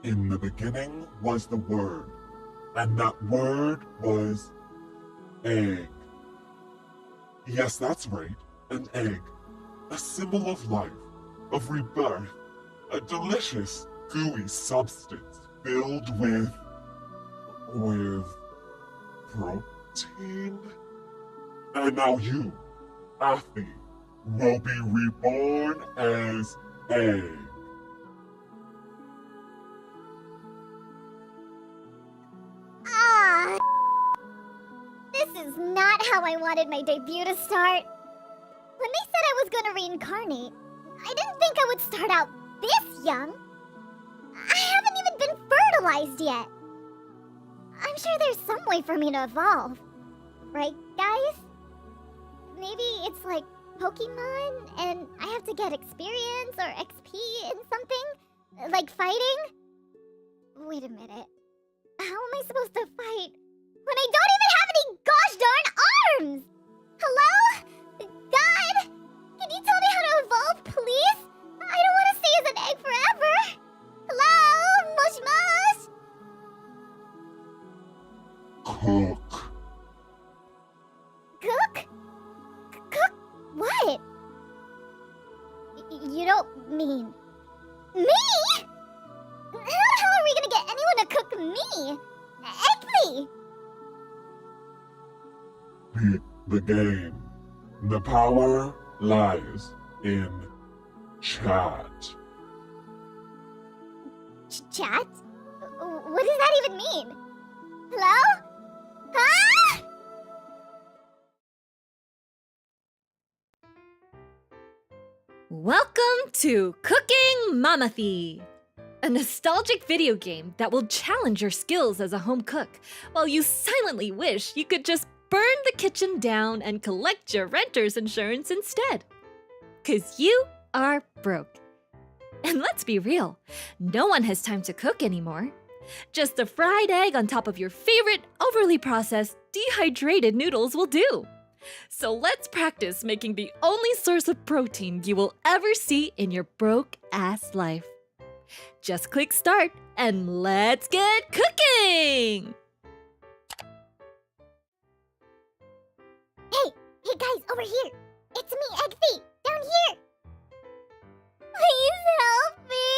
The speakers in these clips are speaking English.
In the beginning was the Word, and that Word was egg. Yes, that's right, an egg. A symbol of life, of rebirth, a delicious, gooey substance filled with protein. And now you, Athy, will be reborn as egg. This is not how I wanted my debut to start. When they said I was gonna reincarnate, I didn't think I would start out this young. I haven't even been fertilized yet. I'm sure there's some way for me to evolve. Right, guys? Maybe it's like Pokemon, and I have to get experience or XP in something? Like fighting? Wait a minute. How am I supposed to fight when I don't even have any gosh darn arms? Hello? God? Can you tell me how to evolve, please? I don't want to stay as an egg forever. Hello? Mush mush? Cook. Cook? Cook what? You don't mean me? How the hell are we gonna get anyone to cook me? Eggley! The game. The power lies in chat. Chat? What does that even mean? Hello? Huh? Welcome to Cooking Mamathy, a nostalgic video game that will challenge your skills as a home cook while you silently wish you could just burn the kitchen down and collect your renter's insurance instead. 'Cause you are broke. And let's be real, no one has time to cook anymore. Just a fried egg on top of your favorite overly processed dehydrated noodles will do. So let's practice making the only source of protein you will ever see in your broke-ass life. Just click start and let's get cooking! Hey guys, over here! It's me, Eggfeet! Down here! Please help me!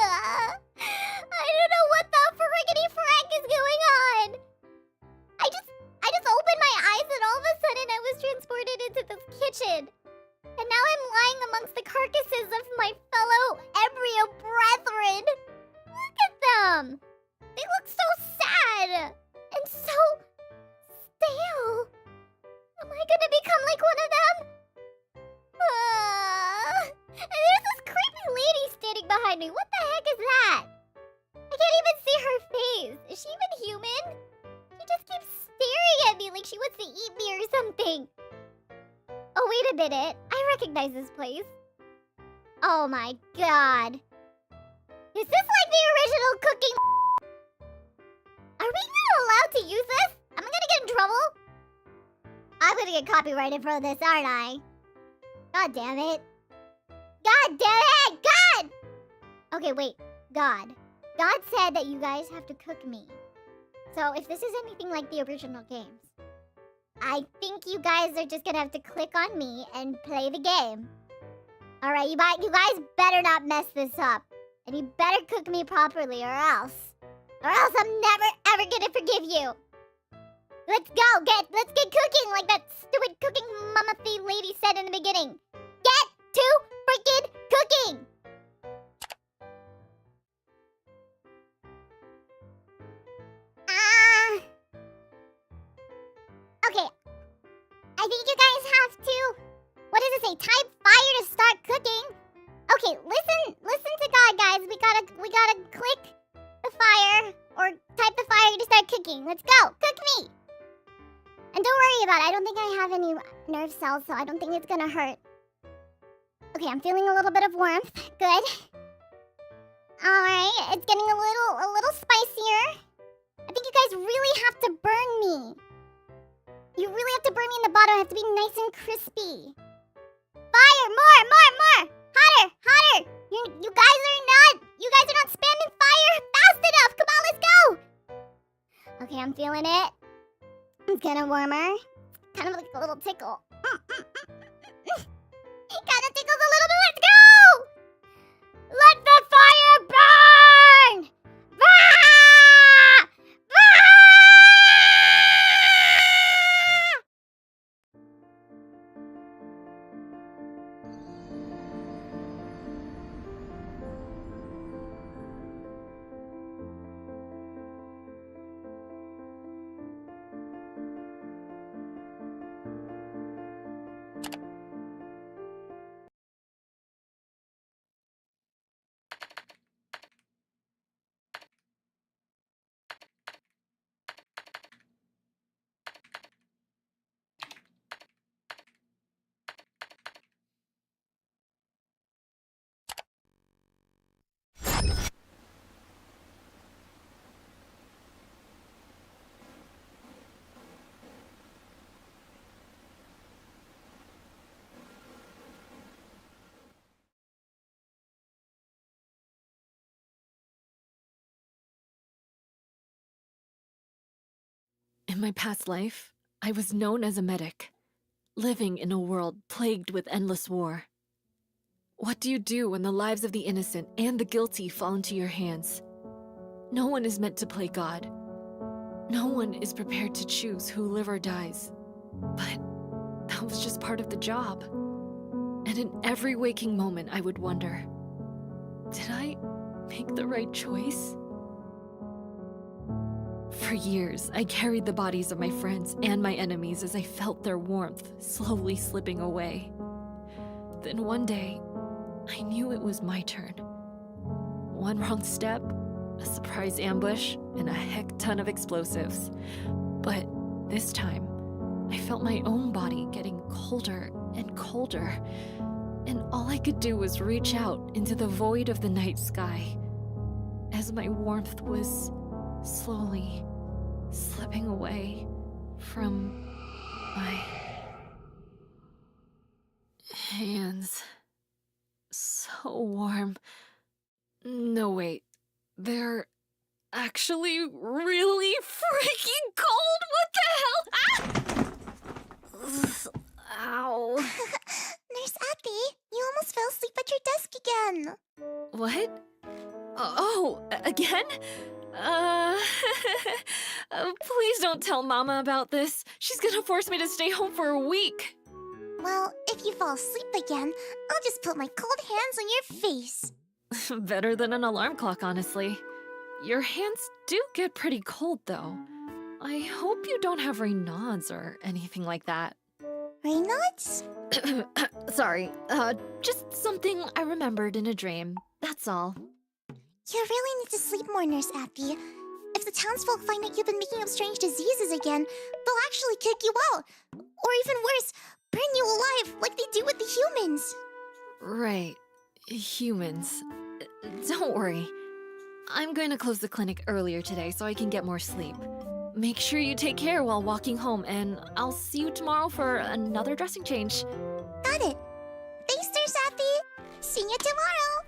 I don't know what the friggity frack is going on! I just opened my eyes and all of a sudden I was transported into this kitchen. And now I'm lying amongst the carcasses of my fellow embryo brethren. Look at them! They look so sad! And so stale! Am I gonna become like one of them? And there's this creepy lady standing behind me. What the heck is that? I can't even see her face. Is she even human? She just keeps staring at me like she wants to eat me or something. Oh, wait a minute. I recognize this place. Oh my god. Is this like the original cooking? Are we not allowed to use this? Am I gonna get in trouble? I'm gonna get copyrighted for this, aren't I? God damn it. God damn it! God! Okay, wait. God. God said that you guys have to cook me. So if this is anything like the original games, I think you guys are just gonna have to click on me and play the game. Alright, you guys better not mess this up. And you better cook me properly or else I'm never ever gonna forgive you. Let's get cooking like that stupid cooking mama thing lady said in the beginning. Get to freaking cooking! Okay. I think you guys have to, what does it say? Type fire to start cooking. Okay, listen to God, guys. We gotta click the fire or type the fire to start cooking. Let's go, cook me. And don't worry about it. I don't think I have any nerve cells, so I don't think it's gonna hurt. Okay, I'm feeling a little bit of warmth. Good. Alright, it's getting a little spicier. I think you guys really have to burn me. You really have to burn me in the bottom. I have to be nice and crispy. Fire! More! Hotter! You guys are not spamming fire am feeling it. It's kind of warmer. Kind of like a little tickle. It kind of tickles a little bit. Let's go! Let the fire burn! Ah! Ah! In my past life, I was known as a medic, living in a world plagued with endless war. What do you do when the lives of the innocent and the guilty fall into your hands? No one is meant to play God. No one is prepared to choose who lives or dies. But that was just part of the job. And in every waking moment, I would wonder, did I make the right choice? For years, I carried the bodies of my friends and my enemies as I felt their warmth slowly slipping away. Then one day, I knew it was my turn. One wrong step, a surprise ambush, and a heck ton of explosives. But this time, I felt my own body getting colder and colder, and all I could do was reach out into the void of the night sky as my warmth was slowly slipping away from my hands. So warm. No, wait. They're actually really freaking cold? What the hell? Ah! Ow. Nurse Abby, you almost fell asleep at your desk again. What? Oh, again? Please don't tell Mama about this. She's gonna force me to stay home for a week. Well, if you fall asleep again, I'll just put my cold hands on your face. Better than an alarm clock, honestly. Your hands do get pretty cold, though. I hope you don't have Raynaud's or anything like that. Raynaud's? Sorry, just something I remembered in a dream. That's all. You really need to sleep more, Nurse Abby. If the townsfolk find out you've been making up strange diseases again, they'll actually kick you out. Or even worse, burn you alive like they do with the humans. Right. Humans. Don't worry. I'm going to close the clinic earlier today so I can get more sleep. Make sure you take care while walking home, and I'll see you tomorrow for another dressing change. Got it. Thanks, Nurse Abby. See you tomorrow.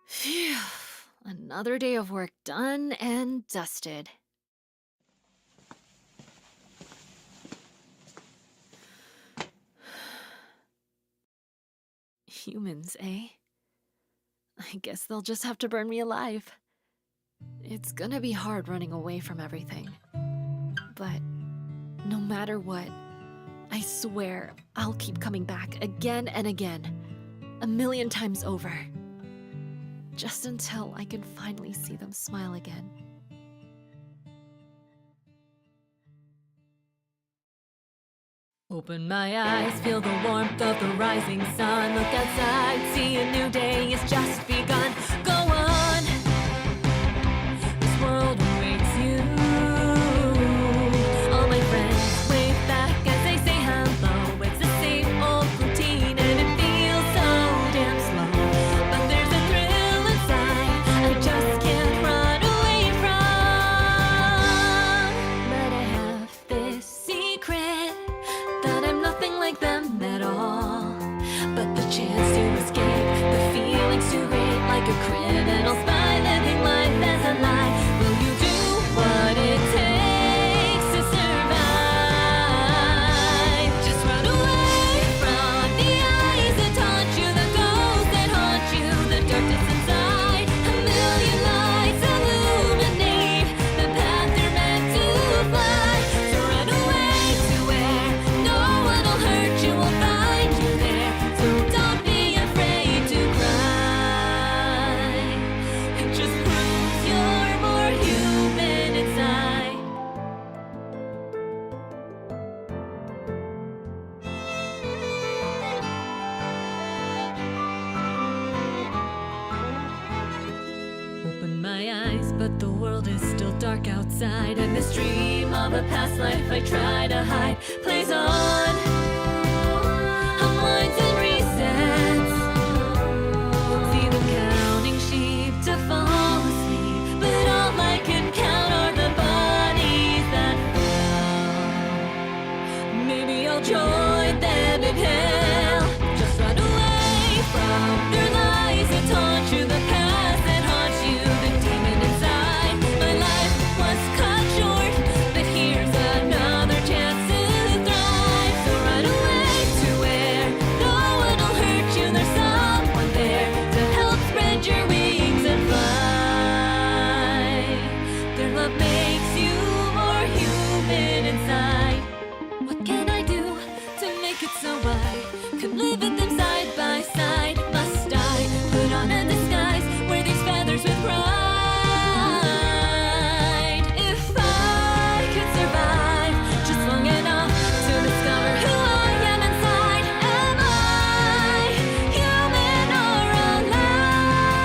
Phew. Another day of work done and dusted. Humans, eh? I guess they'll just have to burn me alive. It's gonna be hard running away from everything. But no matter what, I swear I'll keep coming back again and again, 1,000,000 times over. Just until I can finally see them smile again. Open my eyes, feel the warmth of the rising sun. Look outside, see a new day has just begun. Go on, this world awaits you. All my friends wave back as they say hello. It's the same old routine and it feels so damn slow. But there's a thrill inside I just can't run away from. But I have this secret that I'm nothing like them at all. But the chance to escape, the feelings to but the world is still dark outside. And this dream of a past life I try to hide plays on. Unwinds and resets. See them counting sheep to fall asleep, but all I can count are the bodies that fall. Maybe I'll join them in hell. Just run away from their lies that taunt you, the past that haunts you, the demon inside. My life was cut short, but here's another chance to thrive. So run away to where no one will hurt you. There's someone there to help spread your wings and fly. Their love makes you more human inside. What can I do to make it so I could live with them side by side? Must I put on a disguise, wear these feathers with pride? If I could survive just long enough to discover who I am inside, am I human or alive?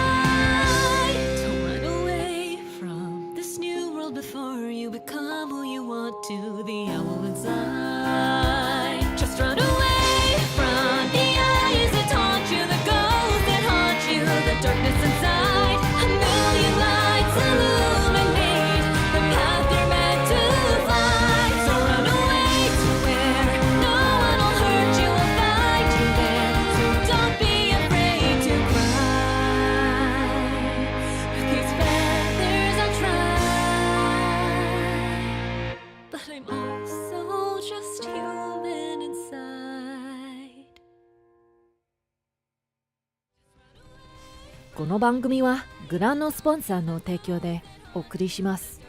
Don't run away from this new world before you become who you want to, the owl inside. Just run away from the eyes that taunt you, the ghosts that haunt you, the darkness inside. A million lights illuminate the path you're meant to fly. So run away to where no one will hurt you, will find you there. So don't be afraid to cry. With these feathers I'll try, but I'm also just human inside. この番組はグランのスポンサーの提供でお送りします。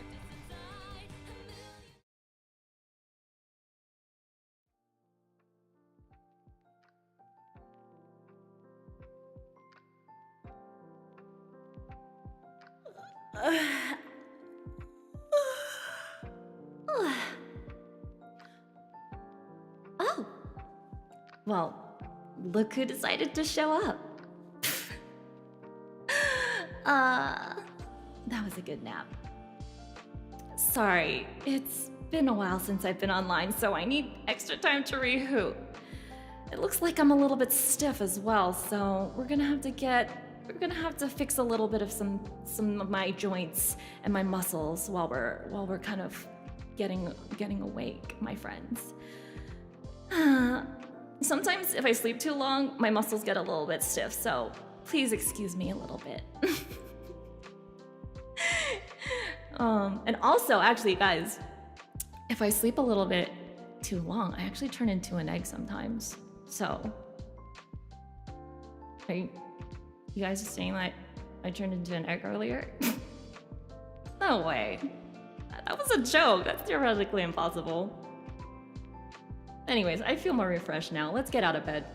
Oh. Well, look who decided to show up. That was a good nap. Sorry, it's been a while since I've been online, so I need extra time to rehoot. It looks like I'm a little bit stiff as well, so we're gonna have to fix a little bit of some of my joints and my muscles while we're kind of getting awake, my friends. Sometimes if I sleep too long, my muscles get a little bit stiff, so please excuse me a little bit. And also, actually, guys, if I sleep a little bit too long, I actually turn into an egg sometimes. So, are you guys saying that I turned into an egg earlier? No way. That was a joke. That's theoretically impossible. Anyways, I feel more refreshed now. Let's get out of bed.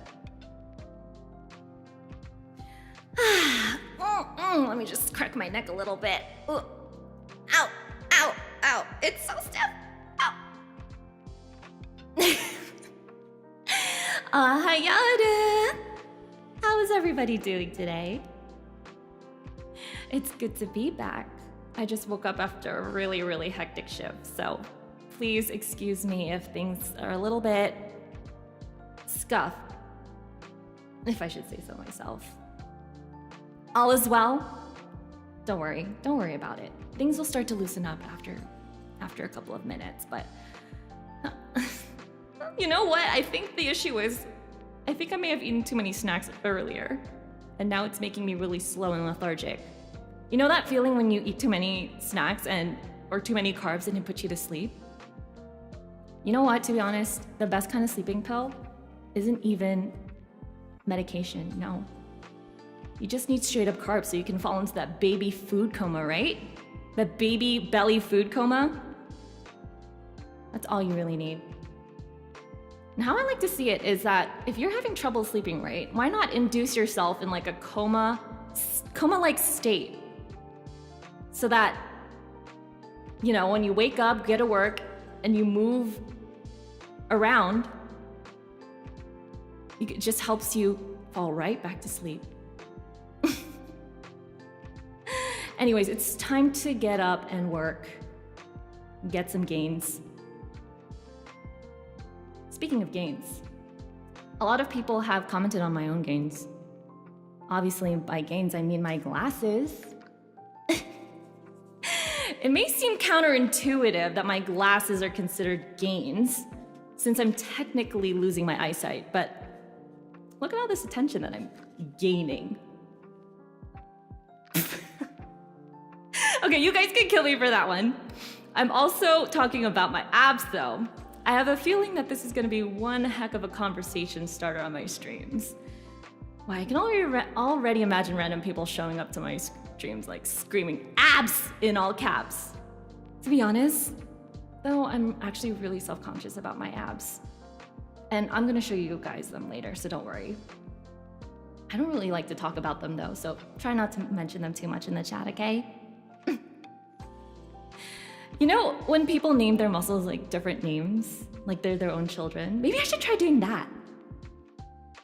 Let me just crack my neck a little bit. Ooh. Ow, ow, ow. It's so stiff. Ow. Hayada. How is everybody doing today? It's good to be back. I just woke up after a really, really hectic shift, so please excuse me if things are a little bit scuffed, if I should say so myself. All is well? Don't worry about it. Things will start to loosen up after a couple of minutes, but you know what? I think the issue is, I think I may have eaten too many snacks earlier, and now it's making me really slow and lethargic. You know that feeling when you eat too many snacks or too many carbs and it puts you to sleep? You know what, to be honest, the best kind of sleeping pill isn't even medication, no. You just need straight up carbs so you can fall into that baby food coma, right? That baby belly food coma. That's all you really need. And how I like to see it is that if you're having trouble sleeping, right, why not induce yourself in like a coma-like state? So that, you know, when you wake up, get to work, and you move around, it just helps you fall right back to sleep. Anyways, it's time to get up and work. Get some gains. Speaking of gains, a lot of people have commented on my own gains. Obviously, by gains, I mean my glasses. It may seem counterintuitive that my glasses are considered gains, since I'm technically losing my eyesight, but look at all this attention that I'm gaining. Okay, you guys can kill me for that one. I'm also talking about my abs, though. I have a feeling that this is gonna be one heck of a conversation starter on my streams. Why, I can already imagine random people showing up to my streams like screaming abs in all caps. To be honest, though, I'm actually really self-conscious about my abs. And I'm gonna show you guys them later, so don't worry. I don't really like to talk about them though, so try not to mention them too much in the chat, okay? You know, when people name their muscles like different names, like they're their own children, maybe I should try doing that.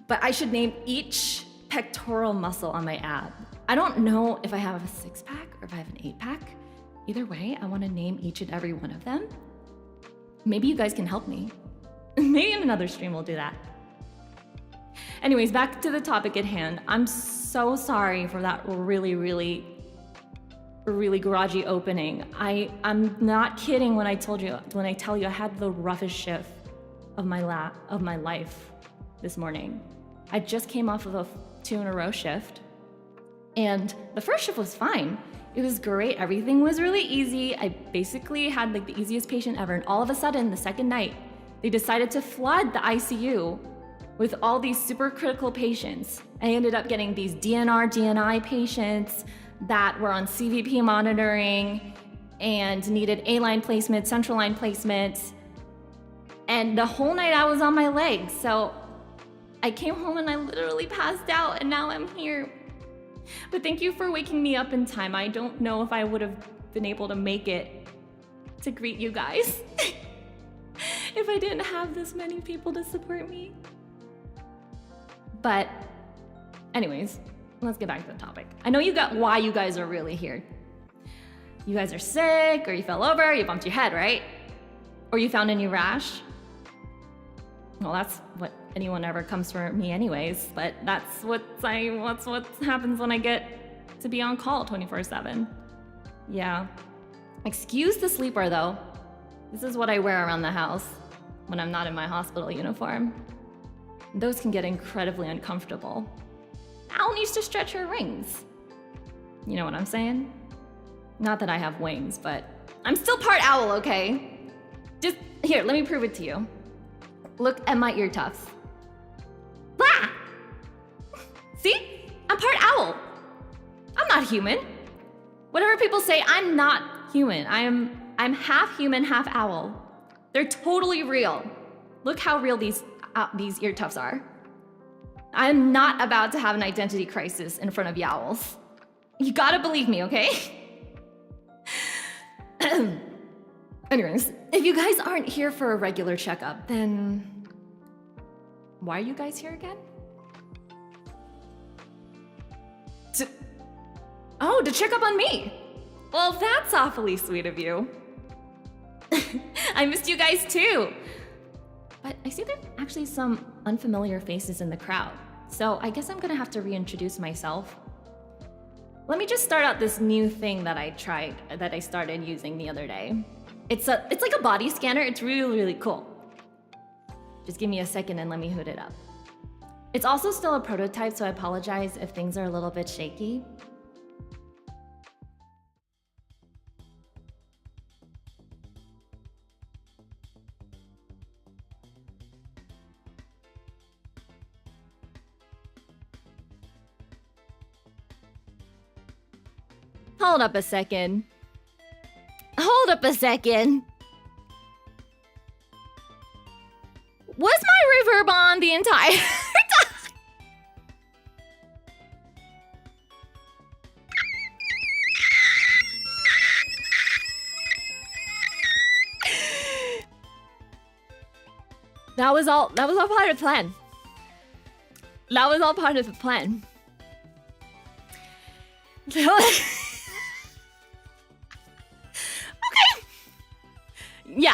But I should name each pectoral muscle on my ab. I don't know if I have a 6-pack or if I have an 8-pack. Either way, I want to name each and every one of them. Maybe you guys can help me. Maybe in another stream we'll do that. Anyways, back to the topic at hand. I'm so sorry for that really garagey opening. I'm not kidding when I tell you I had the roughest shift of my life this morning. I just came off of a 2-in-a-row shift, and the first shift was fine. It was great. Everything was really easy. I basically had like the easiest patient ever, and all of a sudden, the second night, they decided to flood the ICU with all these super critical patients. I ended up getting these DNI patients that were on CVP monitoring and needed A-line placement, central line placement. And the whole night I was on my legs. So I came home and I literally passed out, and now I'm here. But thank you for waking me up in time. I don't know if I would have been able to make it to greet you guys if I didn't have this many people to support me. But anyways, let's get back to the topic. I know you got why you guys are really here. You guys are sick, or you fell over, you bumped your head, right? Or you found a new rash. Well, that's what anyone ever comes for me anyways, but that's what happens when I get to be on call 24/7. Yeah. Excuse the sleepwear though. This is what I wear around the house when I'm not in my hospital uniform. Those can get incredibly uncomfortable. Owl needs to stretch her wings. You know what I'm saying? Not that I have wings, but I'm still part owl, okay? Just, here, let me prove it to you. Look at my ear tufts. Blah! See? I'm part owl. I'm not human. Whatever people say, I'm not human. I'm half human, half owl. They're totally real. Look how real these ear tufts are. I'm not about to have an identity crisis in front of yowls. You gotta believe me, okay? Anyways, if you guys aren't here for a regular checkup, then why are you guys here again? To check up on me. Well, that's awfully sweet of you. I missed you guys too. But I see there are actually some unfamiliar faces in the crowd. So I guess I'm gonna have to reintroduce myself. Let me just start out this new thing that I started using the other day. It's like a body scanner. It's really cool. Just give me a second and let me hoot it up. It's also still a prototype, so I apologize if things are a little bit shaky. Hold up a second. Hold up a second. Was my reverb on the entire time? That was all part of the plan. That was all part of the plan.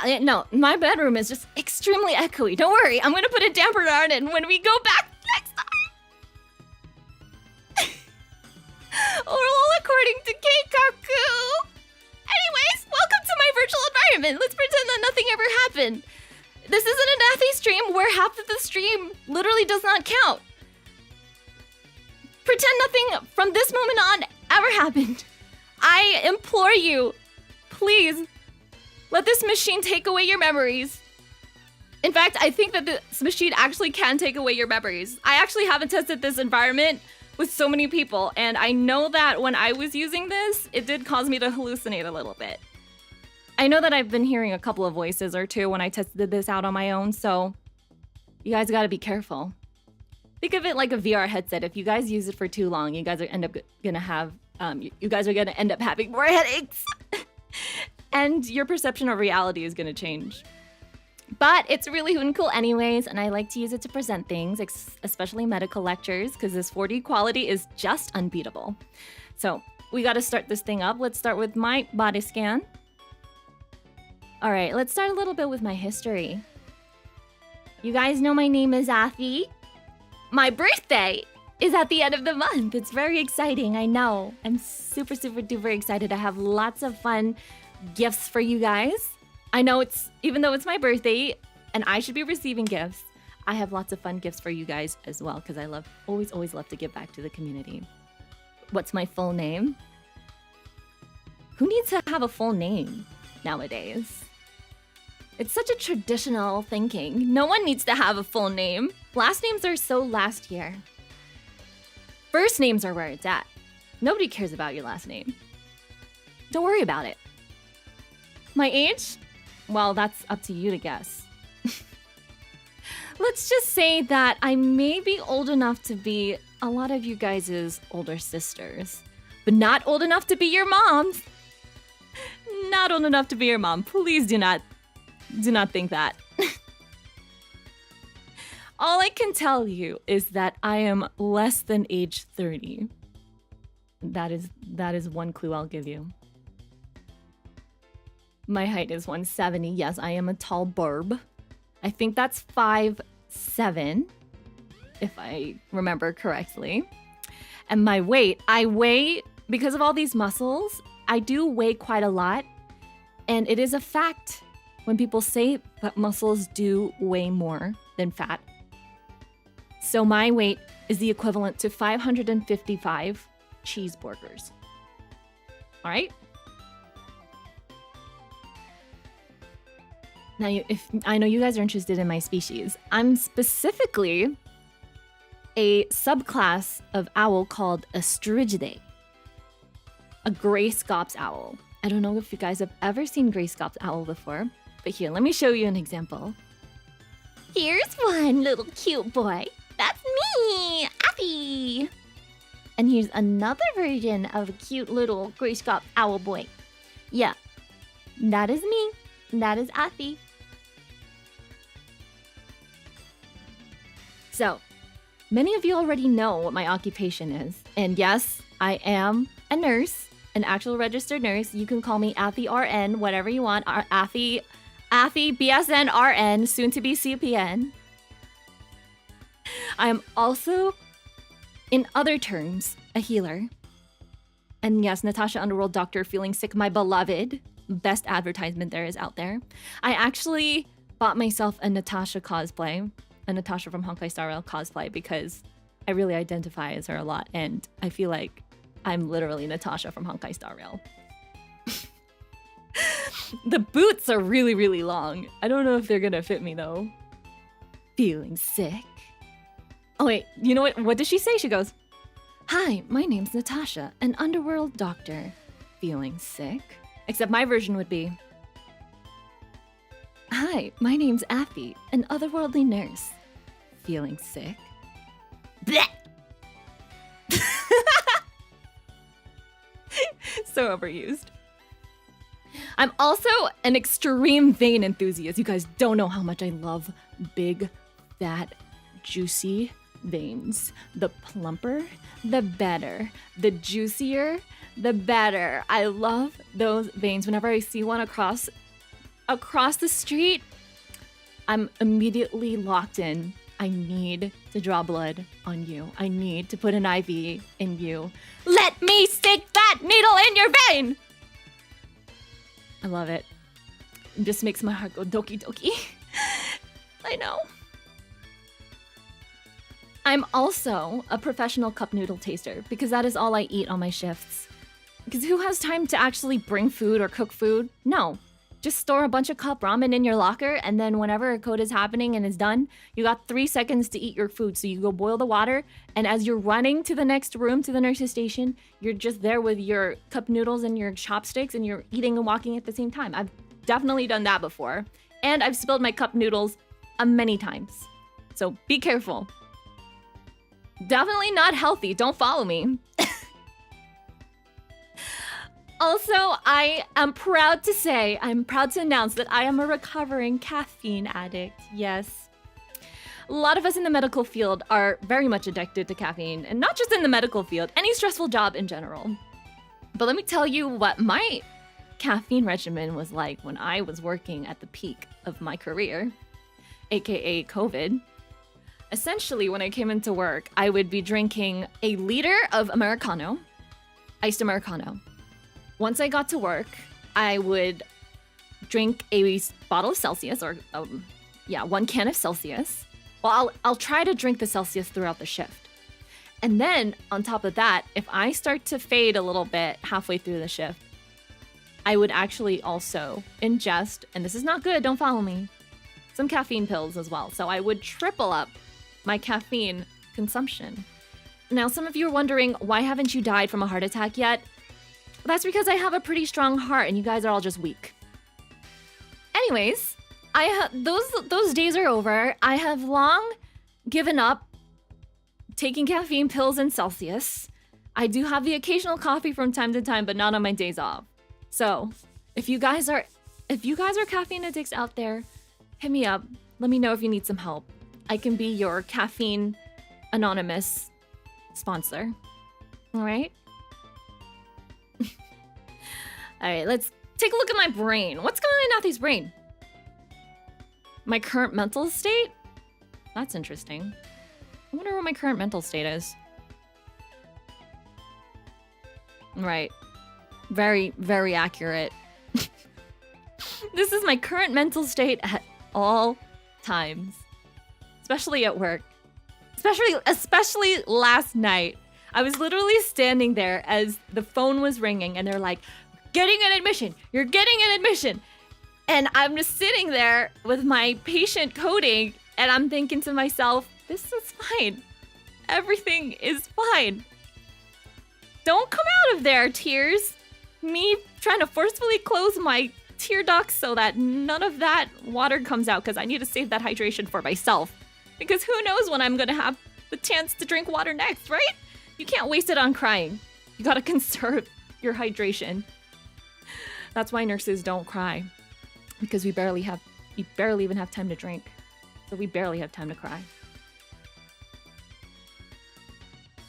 Yeah, no, my bedroom is just extremely echoey. Don't worry, I'm gonna put a dampener on it when we go back next time. All according to Keikaku. Anyways, welcome to my virtual environment. Let's pretend that nothing ever happened. This isn't an Athy stream where half of the stream literally does not count. Pretend nothing from this moment on ever happened. I implore you, please, let this machine take away your memories. In fact, I think that this machine actually can take away your memories. I actually haven't tested this environment with so many people, and I know that when I was using this, it did cause me to hallucinate a little bit. I know that I've been hearing a couple of voices or two when I tested this out on my own, so you guys gotta be careful. Think of it like a VR headset. If you guys use it for too long, you guys are gonna end up having more headaches. And your perception of reality is gonna change. But it's really hoot and cool anyways, and I like to use it to present things, especially medical lectures, because this 4D quality is just unbeatable. So we gotta start this thing up. Let's start with my body scan. All right, let's start a little bit with my history. You guys know my name is Athy. My birthday is at the end of the month. It's very exciting, I know. I'm super, super duper excited. I have lots of fun gifts for you guys. I know even though it's my birthday and I should be receiving gifts, I have lots of fun gifts for you guys as well because I always love to give back to the community. What's my full name? Who needs to have a full name nowadays? It's such a traditional thinking. No one needs to have a full name. Last names are so last year. First names are where it's at. Nobody cares about your last name. Don't worry about it. My age? Well, that's up to you to guess. Let's just say that I may be old enough to be a lot of you guys' older sisters, but not old enough to be your moms. Not old enough to be your mom. Please do not think that. All I can tell you is that I am less than age 30. That is one clue I'll give you. My height is 170. Yes, I am a tall burb. I think that's 5'7", if I remember correctly. And my weight, I weigh, because of all these muscles, I do weigh quite a lot. And it is a fact when people say that muscles do weigh more than fat. So my weight is the equivalent to 555 cheeseburgers. All right? Now, if I know you guys are interested in my species, I'm specifically a subclass of owl called a Strigidae, a gray scops owl. I don't know if you guys have ever seen gray scops owl before, but here, let me show you an example. Here's one little cute boy. That's me, Athy. And here's another version of a cute little gray scops owl boy. Yeah, that is me. That is Athy. So, many of you already know what my occupation is. And yes, I am a nurse, an actual registered nurse. You can call me Athy RN, whatever you want. Athy BSN RN, soon to be CPN. I am also, in other terms, a healer. And yes, Natasha Underworld Doctor Feeling Sick, my beloved. Best advertisement there is out there. I actually bought myself a Natasha cosplay, a Natasha from Honkai Star Rail cosplay, because I really identify as her a lot, and I feel like I'm literally Natasha from Honkai Star Rail. The boots are really, really long. I don't know if they're gonna fit me though. Feeling sick. Oh wait, you know what? What does she say? She goes, "Hi, my name's Natasha, an underworld doctor. Feeling sick?" Except my version would be, "Hi, my name's Athy, an otherworldly nurse. Feeling sick?" Blech! So overused. I'm also an extreme vein enthusiast. You guys don't know how much I love big, fat, juicy veins. The plumper, the better. The juicier, the better. I love those veins. Whenever I see one across across the street, I'm immediately locked in. I need to draw blood on you. I need to put an IV in you. Let me stick that needle in your vein! I love it. It just makes my heart go doki doki. I know. I'm also a professional cup noodle taster because that is all I eat on my shifts. Because who has time to actually bring food or cook food? No. Just store a bunch of cup ramen in your locker, and then whenever a code is happening and is done, you got 3 seconds to eat your food. So you go boil the water, and as you're running to the next room, to the nurse's station, you're just there with your cup noodles and your chopsticks, and you're eating and walking at the same time. I've definitely done that before. And I've spilled my cup noodles many times. So be careful. Definitely not healthy. Don't follow me. Also, I am proud to announce that I am a recovering caffeine addict. Yes. A lot of us in the medical field are very much addicted to caffeine, and not just in the medical field, any stressful job in general. But let me tell you what my caffeine regimen was like when I was working at the peak of my career, aka COVID. Essentially, when I came into work, I would be drinking a liter of Americano, iced Americano. Once I got to work, I would drink a bottle of Celsius, or 1 can of Celsius. Well, I'll try to drink the Celsius throughout the shift. And then on top of that, if I start to fade a little bit halfway through the shift, I would actually also ingest, and this is not good, don't follow me, some caffeine pills as well. So I would triple up my caffeine consumption. Now, some of you are wondering, why haven't you died from a heart attack yet? That's because I have a pretty strong heart and you guys are all just weak. Anyways, those days are over. I have long given up taking caffeine pills and Celsius. I do have the occasional coffee from time to time, but not on my days off. So, if you guys are caffeine addicts out there, hit me up. Let me know if you need some help. I can be your caffeine anonymous sponsor. All right? All right, let's take a look at my brain. What's going on in Nathy's brain? My current mental state? That's interesting. I wonder what my current mental state is. Right. Very, very accurate. This is my current mental state at all times. Especially at work. Especially last night. I was literally standing there as the phone was ringing and they're like, getting an admission. You're getting an admission. And I'm just sitting there with my patient coding and I'm thinking to myself, this is fine. Everything is fine. Don't come out of there, tears. Me trying to forcefully close my tear ducts so that none of that water comes out because I need to save that hydration for myself. Because who knows when I'm going to have the chance to drink water next, right? You can't waste it on crying. You gotta conserve your hydration. That's why nurses don't cry. Because we barely even have time to drink. So we barely have time to cry.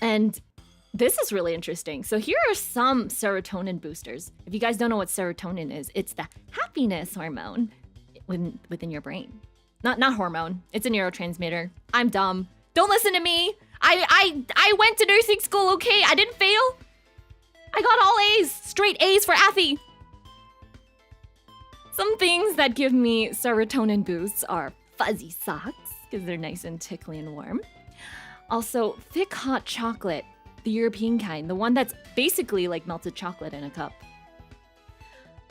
And this is really interesting. So here are some serotonin boosters. If you guys don't know what serotonin is, it's the happiness hormone within your brain. Not hormone. It's a neurotransmitter. I'm dumb. Don't listen to me. I went to nursing school, okay? I didn't fail. I got all A's. Straight A's for Athy. Some things that give me serotonin boosts are fuzzy socks, because they're nice and tickly and warm. Also, thick hot chocolate, the European kind, the one that's basically like melted chocolate in a cup.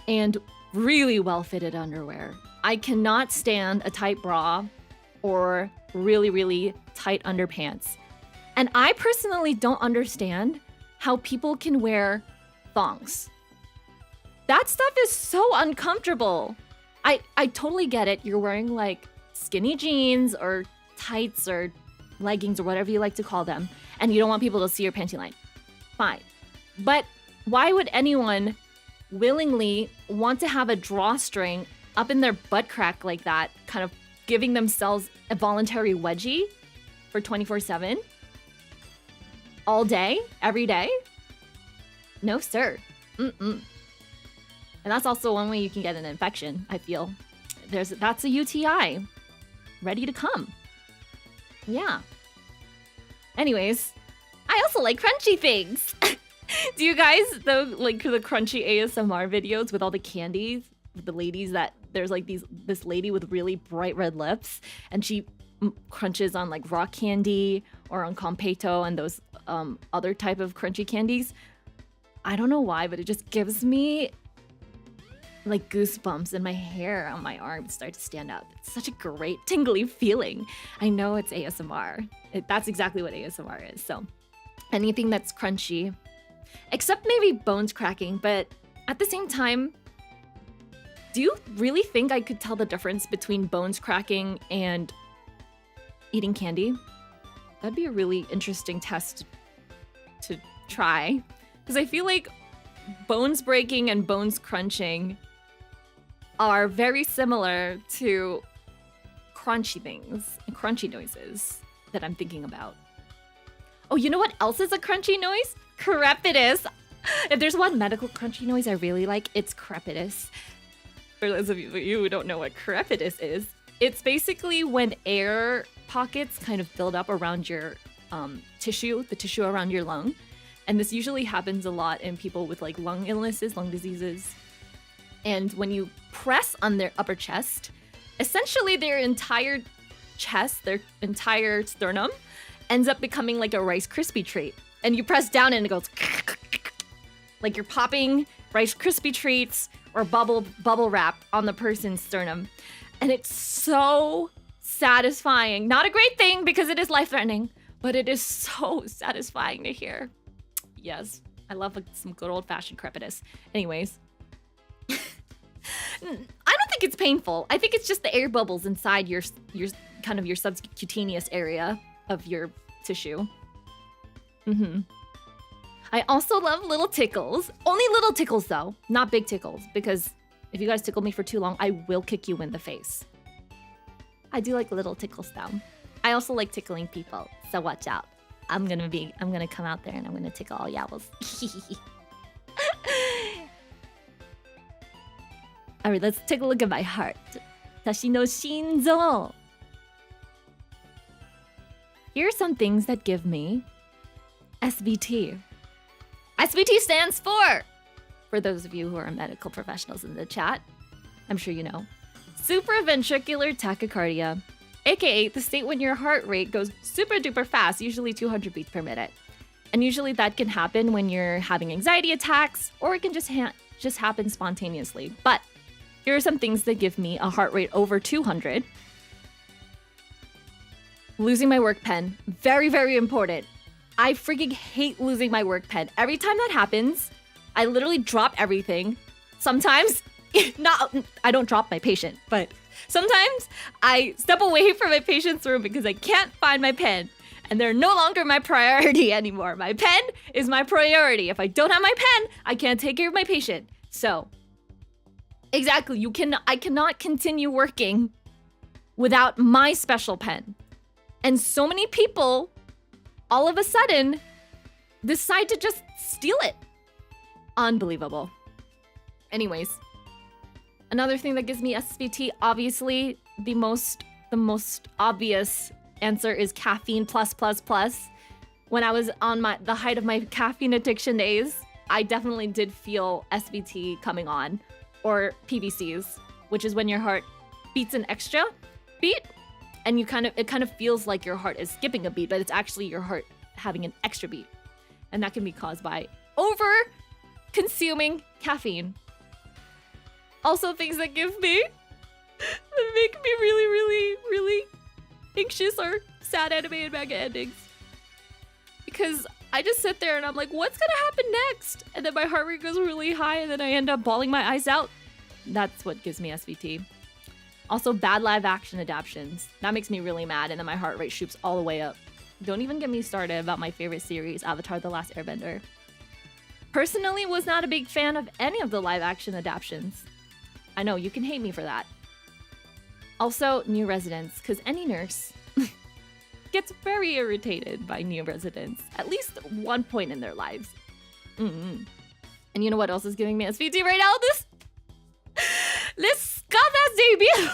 And really well-fitted underwear. I cannot stand a tight bra or really, really tight underpants. And I personally don't understand how people can wear thongs. That stuff is so uncomfortable. I totally get it. You're wearing like skinny jeans or tights or leggings or whatever you like to call them, and you don't want people to see your panty line. Fine. But why would anyone willingly want to have a drawstring up in their butt crack like that, kind of giving themselves a voluntary wedgie for 24/7? All day? Every day? No, sir. And that's also one way you can get an infection, I feel. That's a UTI. Ready to come. Yeah. Anyways, I also like crunchy things. Do you guys, though, like the crunchy ASMR videos with all the candies? With the ladies that, there's like this lady with really bright red lips, and she crunches on like rock candy or on completo and those other type of crunchy candies. I don't know why, but it just gives me like goosebumps, and my hair on my arms start to stand up. It's such a great tingly feeling. I know it's ASMR. That's exactly what ASMR is. So anything that's crunchy, except maybe bones cracking, but at the same time, do you really think I could tell the difference between bones cracking and eating candy? That'd be a really interesting test to try. Because I feel like bones breaking and bones crunching are very similar to crunchy things and crunchy noises that I'm thinking about. Oh, you know what else is a crunchy noise? Crepitus. If there's one medical crunchy noise I really like, it's crepitus. For those of you who don't know what crepitus is, it's basically when air pockets kind of build up around your tissue, the tissue around your lung. And this usually happens a lot in people with like lung illnesses, lung diseases. And when you press on their upper chest, essentially their entire chest, their entire sternum ends up becoming like a Rice Krispie treat. And you press down and it goes like you're popping Rice Krispie treats or bubble wrap on the person's sternum. And it's so satisfying. Not a great thing because it is life-threatening, but it is so satisfying to hear. Yes, I love some good old-fashioned crepitus. Anyways, I don't think it's painful. I think it's just the air bubbles inside your kind of your subcutaneous area of your tissue. I also love little tickles. Only little tickles though, not big tickles, because if you guys tickle me for too long, I will kick you in the face. I do like little tickles though. I also like tickling people, so watch out. I'm gonna come out there and I'm gonna tickle all y'alls. Alright, let's take a look at my heart. Tashi no shinzo. Here are some things that give me SVT. SVT stands for those of you who are medical professionals in the chat, I'm sure you know, supraventricular tachycardia, aka the state when your heart rate goes super duper fast, usually 200 beats per minute. And usually that can happen when you're having anxiety attacks, or it can just happen spontaneously. But here are some things that give me a heart rate over 200. Losing my work pen. Very, very important. I freaking hate losing my work pen. Every time that happens, I literally drop everything. Sometimes, I don't drop my patient, but sometimes I step away from my patient's room because I can't find my pen. And they're no longer my priority anymore. My pen is my priority. If I don't have my pen, I can't take care of my patient. So, exactly, I cannot continue working without my special pen. And so many people, all of a sudden, decide to just steal it. Unbelievable. Anyways, another thing that gives me SVT, obviously, the most obvious answer is caffeine plus. When I was on the height of my caffeine addiction days, I definitely did feel SVT coming on, or PVCs, which is when your heart beats an extra beat, and it kind of feels like your heart is skipping a beat, but it's actually your heart having an extra beat, and that can be caused by over consuming caffeine. Also, things that make me really, really, really anxious or sad anime and manga endings. Because I just sit there and I'm like, what's gonna happen next? And then my heart rate goes really high and then I end up bawling my eyes out. That's what gives me SVT. Also, bad live action adaptations. That makes me really mad and then my heart rate shoots all the way up. Don't even get me started about my favorite series, Avatar: The Last Airbender. Personally, was not a big fan of any of the live action adaptations. I know, you can hate me for that. Also, new residents, because any nurse gets very irritated by new residents at least one point in their lives. And you know what else is giving me SVT right now? Let's go that debut.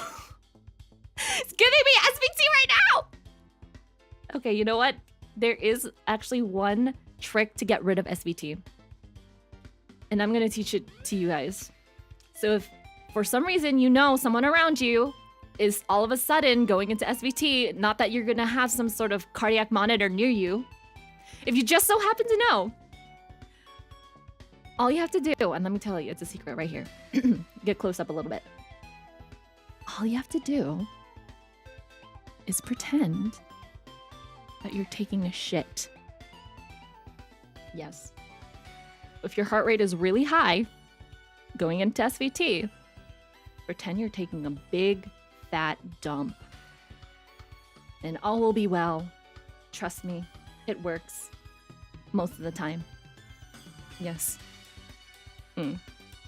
It's giving me SVT right now. Okay, you know what? There is actually one trick to get rid of SVT. And I'm gonna teach it to you guys. So if for some reason you know someone around you is all of a sudden going into SVT, not that you're gonna have some sort of cardiac monitor near you, if you just so happen to know, all you have to do, and let me tell you, it's a secret right here. Get close up a little bit. All you have to do is pretend that you're taking a shit. Yes. If your heart rate is really high, going into SVT, pretend you're taking a big, fat dump. And all will be well. Trust me, it works. Most of the time. Yes.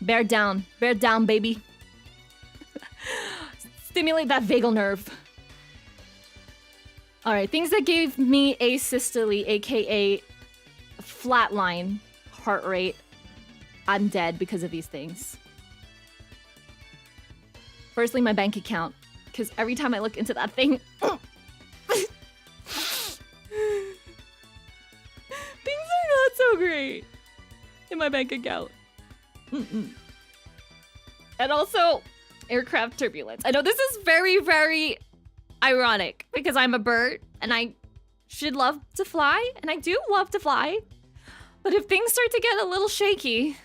Bear down, baby. Stimulate that vagal nerve. All right, things that gave me asystole, aka flatline heart rate. I'm dead because of these things. Firstly, my bank account, because every time I look into that thing, things are not so great in my bank account. And also, aircraft turbulence. I know this is very, very ironic because I'm a bird and I should love to fly, and I do love to fly. But if things start to get a little shaky,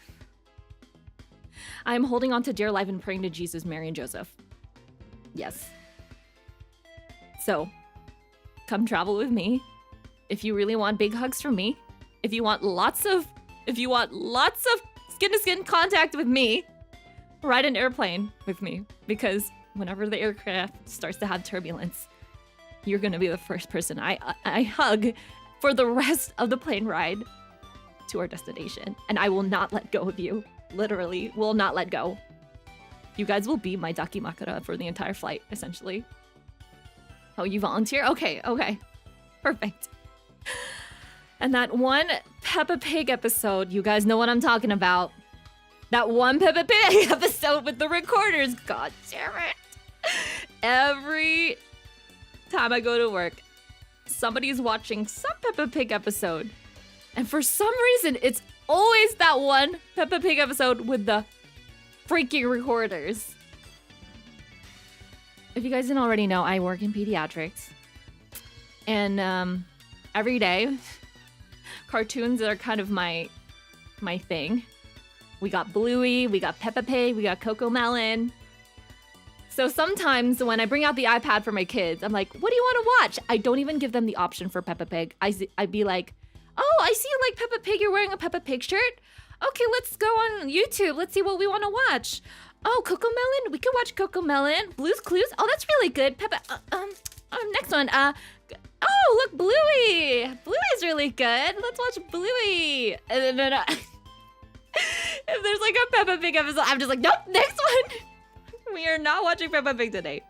I'm holding on to dear life and praying to Jesus, Mary, and Joseph. Yes. So, come travel with me. If you really want big hugs from me, if you want lots of skin-to-skin contact with me, ride an airplane with me, because whenever the aircraft starts to have turbulence, you're gonna be the first person I hug for the rest of the plane ride to our destination, and I will not let go of you. Literally, will not let go. You guys will be my dakimakura for the entire flight, essentially. Oh, you volunteer? Okay. Perfect. And that one Peppa Pig episode, you guys know what I'm talking about. That one Peppa Pig episode with the recorders, god damn it. Every time I go to work, somebody's watching some Peppa Pig episode. And for some reason, it's always that one Peppa Pig episode with the freaking recorders. If you guys didn't already know, I work in pediatrics. And every day, cartoons are kind of my thing. We got Bluey, we got Peppa Pig, we got Coco Melon. So sometimes when I bring out the iPad for my kids, I'm like, what do you want to watch? I don't even give them the option for Peppa Pig. I'd be like, oh, I see you like Peppa Pig. You're wearing a Peppa Pig shirt? Okay, let's go on YouTube. Let's see what we want to watch. Oh, Coco Melon? We could watch Coco Melon. Blue's Clues? Oh, that's really good. Peppa, next one. Oh, look, Bluey. Bluey's really good. Let's watch Bluey. And then if there's like a Peppa Pig episode, I'm just like, nope, next one. We are not watching Peppa Pig today.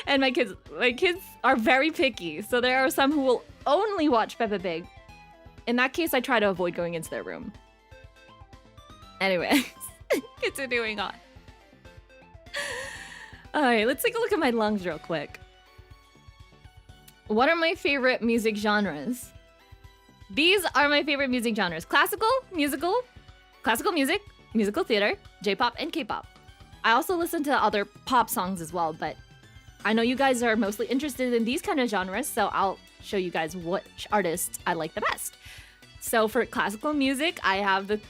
And my kids are very picky. So there are some who will only watch Peppa Pig. In that case, I try to avoid going into their room. Anyways, continuing on. All right, let's take a look at my lungs real quick. What are my favorite music genres? These are my favorite music genres. Classical music, musical theater, J-pop, and K-pop. I also listen to other pop songs as well, but I know you guys are mostly interested in these kind of genres, so I'll show you guys which artists I like the best. So for classical music, I have the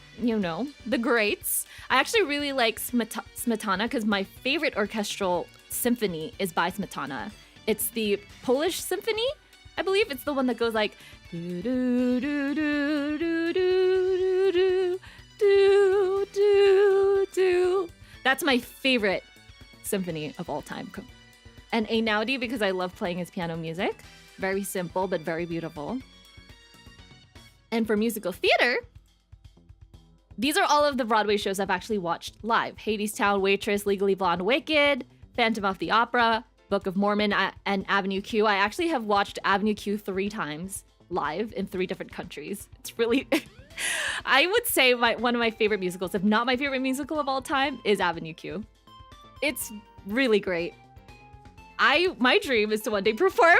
greats. I actually really like Smetana because my favorite orchestral symphony is by Smetana. It's the Polish symphony, I believe. It's the one that goes like do do do do do do do do do do. That's my favorite symphony of all time. And Einaudi because I love playing his piano music. Very simple but very beautiful. And for musical theater, these are all of the Broadway shows I've actually watched live. Hadestown, Waitress, Legally Blonde, Wicked, Phantom of the Opera, Book of Mormon, and Avenue Q. I actually have watched Avenue Q 3 times live in 3 different countries. It's really, I would say one of my favorite musicals, if not my favorite musical of all time, is Avenue Q. It's really great. My dream is to one day perform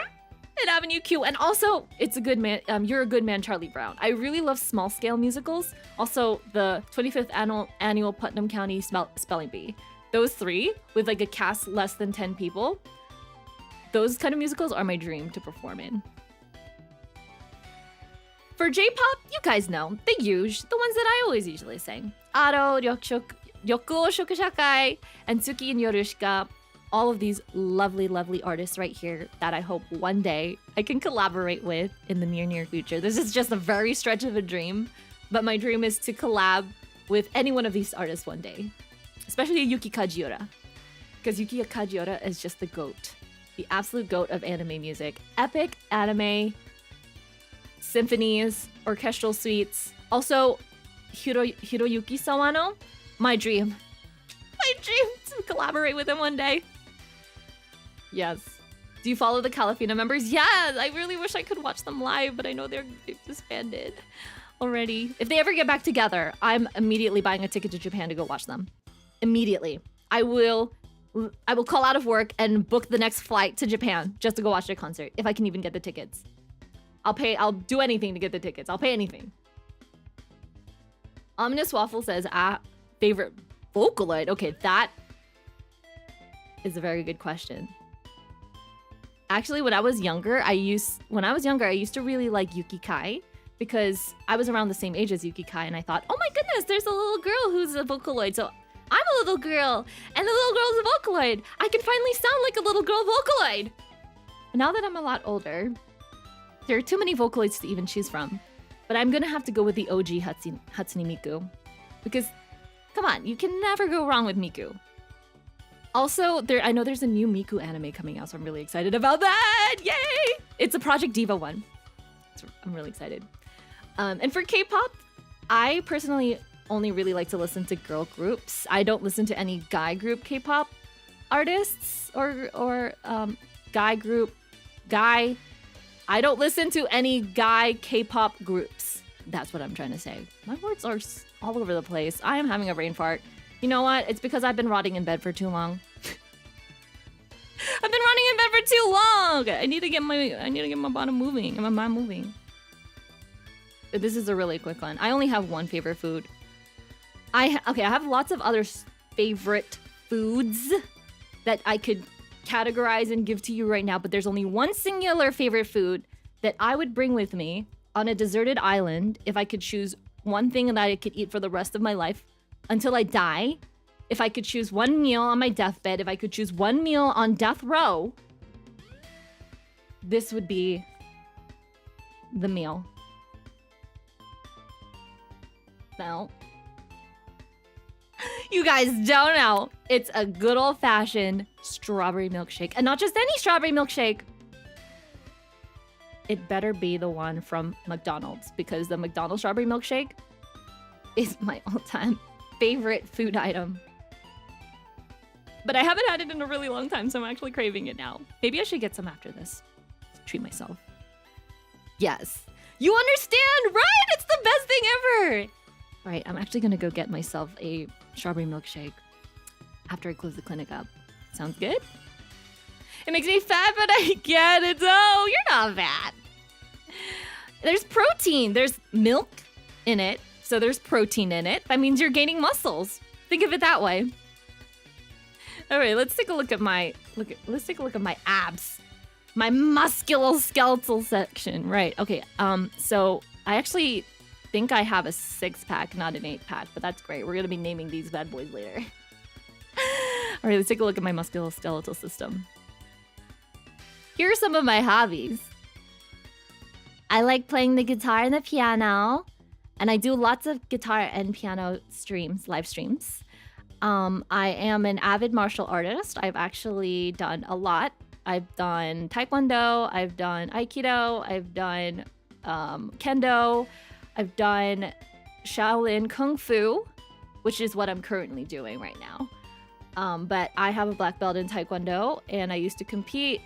in Avenue Q, and also it's a good man. You're a Good Man, Charlie Brown. I really love small scale musicals. Also, the 25th annual Putnam County Spelling Bee. Those three with like a cast less than 10 people. Those kind of musicals are my dream to perform in. For J-pop, you guys know the ones that I always usually sing. Aro, Ryoku Shoku Shakai, and Tsuki and Yorushika. All of these lovely, lovely artists right here that I hope one day I can collaborate with in the near future. This is just a very stretch of a dream, but my dream is to collab with any one of these artists one day, especially Yuki Kajiura, because Yuki Kajiura is just the GOAT, the absolute GOAT of anime music. Epic anime, symphonies, orchestral suites. Also, Hiroyuki Sawano, my dream to collaborate with him one day. Yes. Do you follow the Calafina members? Yes! I really wish I could watch them live, but I know they've disbanded already. If they ever get back together, I'm immediately buying a ticket to Japan to go watch them. Immediately. I will call out of work and book the next flight to Japan just to go watch their concert, if I can even get the tickets. I'll do anything to get the tickets. I'll pay anything. Ominous Waffle says, favorite Vocaloid? Okay, that is a very good question. Actually, when I was younger, I used to really like Yuki Kai because I was around the same age as Yuki Kai, and I thought, oh my goodness, there's a little girl who's a Vocaloid, so I'm a little girl, and the little girl's a Vocaloid. I can finally sound like a little girl Vocaloid. But now that I'm a lot older, there are too many Vocaloids to even choose from. But I'm gonna have to go with the OG Hatsune Miku. Because, come on, you can never go wrong with Miku. Also, I know there's a new Miku anime coming out, so I'm really excited about that! Yay! It's a Project Diva one. I'm really excited. And for K-pop, I personally only really like to listen to girl groups. I don't listen to any guy group K-pop artists or guy. I don't listen to any guy K-pop groups. That's what I'm trying to say. My words are all over the place. I am having a brain fart. You know what? It's because I've been rotting in bed for too long. I've been rotting in bed for too long. I need to get my bottom moving and my mind moving. But this is a really quick one. I only have one favorite food. I have lots of other favorite foods that I could categorize and give to you right now, but there's only one singular favorite food that I would bring with me on a deserted island if I could choose one thing that I could eat for the rest of my life until I die. If I could choose one meal on my deathbed, if I could choose one meal on death row, this would be the meal. No. You guys don't know. It's a good old-fashioned strawberry milkshake. And not just any strawberry milkshake. It better be the one from McDonald's, because the McDonald's strawberry milkshake is my all-time favorite food item. But I haven't had it in a really long time, so I'm actually craving it now. Maybe I should get some after this. Treat myself. Yes. You understand, right? It's the best thing ever. All right, I'm actually going to go get myself a strawberry milkshake after I close the clinic up. Sounds good? It makes me fat, but I get it. Oh, you're not fat. There's protein. There's milk in it, so there's protein in it. That means you're gaining muscles. Think of it that way. All right, let's take a look at my abs. My musculoskeletal section. Right. Okay. So I actually think I have a 6-pack, not an 8-pack, but that's great. We're gonna be naming these bad boys later. All right, let's take a look at my musculoskeletal system. Here are some of my hobbies. I like playing the guitar and the piano, and I do lots of guitar and piano live streams. I am an avid martial artist. I've actually done a lot. I've done Taekwondo, I've done Aikido, I've done Kendo, I've done Shaolin Kung Fu, which is what I'm currently doing right now. But I have a black belt in Taekwondo, and I used to compete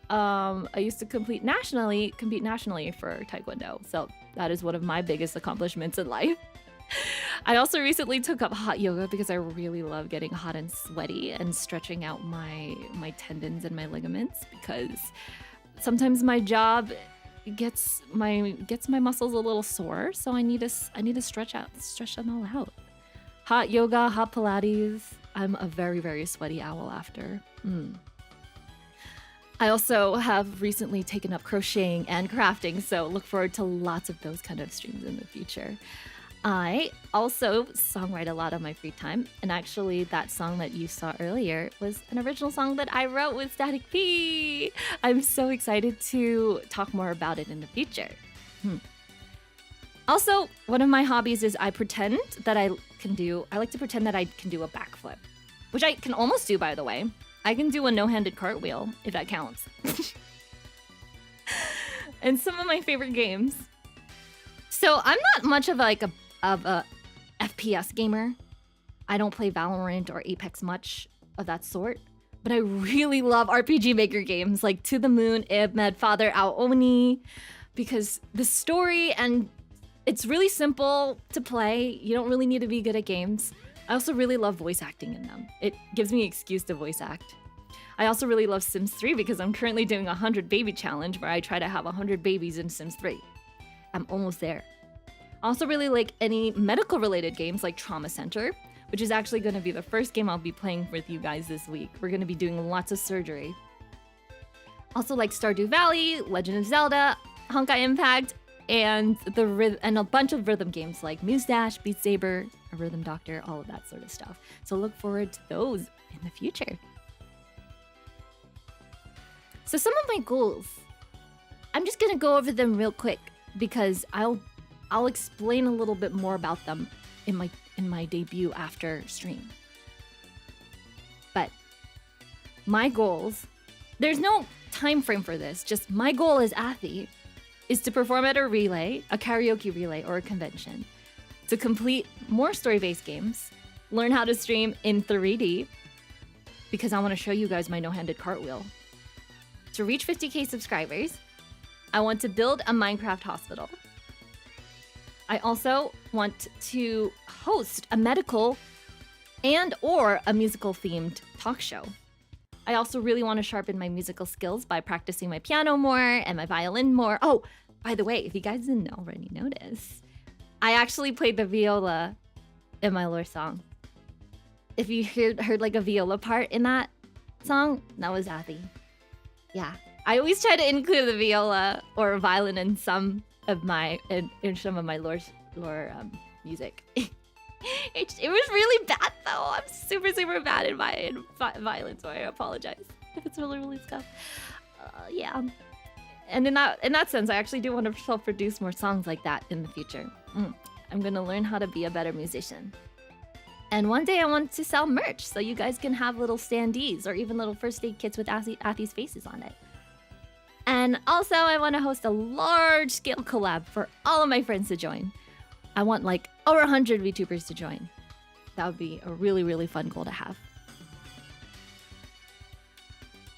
nationally for Taekwondo. So That is one of my biggest accomplishments in life. I also recently took up hot yoga because I really love getting hot and sweaty and stretching out my tendons and my ligaments, because sometimes my job gets my muscles a little sore, so I need to stretch them all out. Hot yoga, hot Pilates. I'm a very, very sweaty owl after. I also have recently taken up crocheting and crafting, so look forward to lots of those kind of streams in the future. I also songwrite a lot on my free time, and actually that song that you saw earlier was an original song that I wrote with Static P. I'm so excited to talk more about it in the future. Also, one of my hobbies is I like to pretend that I can do a backflip, which I can almost do, by the way. I can do a no-handed cartwheel, if that counts. And some of my favorite games. So I'm not much of a FPS gamer. I don't play Valorant or Apex much of that sort. But I really love RPG Maker games like To the Moon, Med Father Ao Oni, because the story and it's really simple to play. You don't really need to be good at games. I also really love voice acting in them. It gives me an excuse to voice act. I also really love Sims 3 because I'm currently doing a 100 baby challenge where I try to have 100 babies in Sims 3. I'm almost there. I also really like any medical related games like Trauma Center, which is actually going to be the first game I'll be playing with you guys this week. We're going to be doing lots of surgery. Also like Stardew Valley, Legend of Zelda, Honkai Impact, and a bunch of rhythm games like Muse Dash, Beat Saber, a Rhythm Doctor, all of that sort of stuff. So look forward to those in the future. So some of my goals, I'm just gonna go over them real quick because I'll explain a little bit more about them in my debut after stream. But my goals, there's no time frame for this, just my goal as Athi is to perform at a relay, a karaoke relay or a convention, to complete more story-based games, learn how to stream in 3D, because I want to show you guys my no-handed cartwheel. To reach 50k subscribers, I want to build a Minecraft hospital. I also want to host a medical and or a musical themed talk show. I also really want to sharpen my musical skills by practicing my piano more and my violin more. Oh, by the way, if you guys didn't already notice, I actually played the viola in my lore song. If you heard like a viola part in that song, that was Athi. Yeah, I always try to include the viola or violin in some of my lore music. It was really bad though. I'm super bad in violin, so I apologize if it's really stuff. Yeah. And in that sense, I actually do want to self-produce more songs like that in the future. I'm gonna learn how to be a better musician. And one day I want to sell merch so you guys can have little standees or even little first aid kits with Athi's faces on it. And also I want to host a large-scale collab for all of my friends to join. I want like over 100 VTubers to join. That would be a really fun goal to have.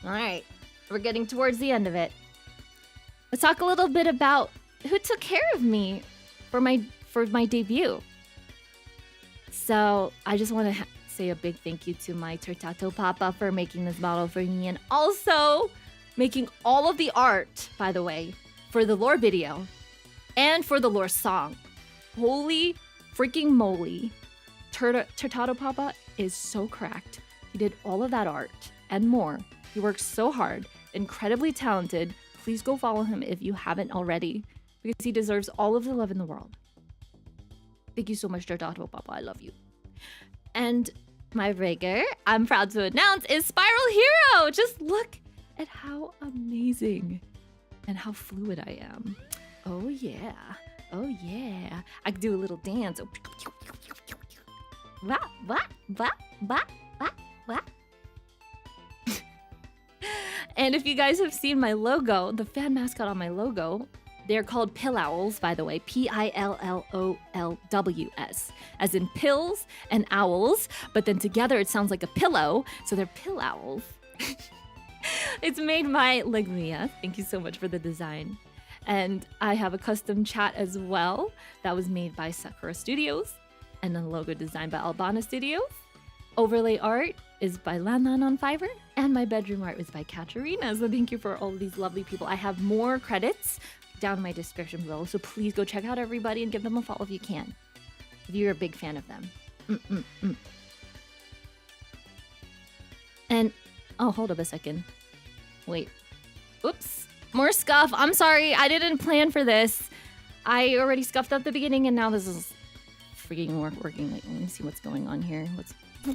All right, we're getting towards the end of it. Let's talk a little bit about who took care of me for my debut. So I just want to say a big thank you to my Tortato Papa for making this model for me and also making all of the art, by the way, for the lore video and for the lore song. Holy freaking moly. Tortato Papa is so cracked. He did all of that art and more. He works so hard, incredibly talented. Please go follow him if you haven't already, because he deserves all of the love in the world. Thank you so much, Tortato Papa. I love you. And my rigger, I'm proud to announce, is Spiral Hero. Just look at how amazing and how fluid I am. Oh yeah. Oh yeah. I can do a little dance. And if you guys have seen my logo, the fan mascot on my logo, they're called Pillowls, by the way, Pillolws, as in pills and owls, but then together it sounds like a pillow, so they're Pillowls. It's made by Leglia. Thank you so much for the design. And I have a custom chat as well that was made by Sakura Studios, and a logo designed by Albana Studios. Overlay art is by Lanlan on Fiverr, and my bedroom art is by Katerina. So thank you for all of these lovely people. I have more credits down in my description below, so please go check out everybody and give them a follow if you can, if you're a big fan of them. And oh, hold up a second. Wait. Oops. More scuff. I'm sorry. I didn't plan for this. I already scuffed at the beginning, and now this is freaking working. Like, let me see what's going on here. What's I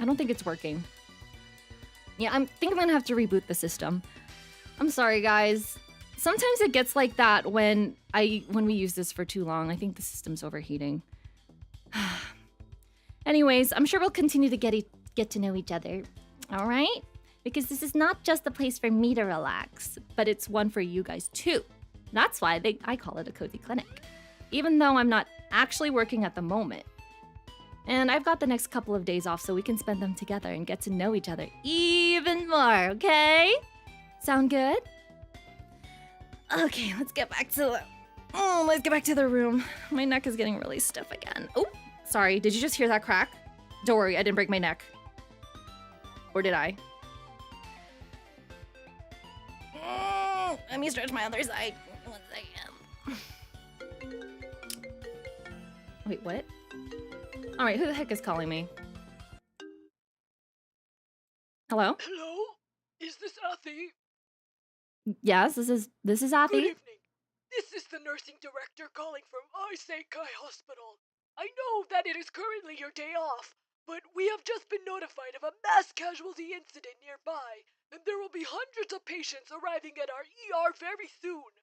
don't think it's working. Yeah, I think I'm gonna have to reboot the system. I'm sorry, guys. Sometimes it gets like that when we use this for too long. I think the system's overheating. Anyways, I'm sure we'll continue to get to know each other. All right? Because this is not just a place for me to relax, but it's one for you guys too. That's why I call it a cozy clinic, even though I'm not actually working at the moment. And I've got the next couple of days off so we can spend them together and get to know each other even more, okay? Sound good? Okay, let's get back to the room. My neck is getting really stiff again. Oh, sorry. Did you just hear that crack? Don't worry, I didn't break my neck. Or did I? Let me stretch my other side. 1 second. Wait, what? Alright, who the heck is calling me? Hello? Hello? Is this Athi? Yes, this is Athi. Good evening. This is the nursing director calling from Isekai Hospital. I know that it is currently your day off, but we have just been notified of a mass casualty incident nearby, and there will be hundreds of patients arriving at our ER very soon.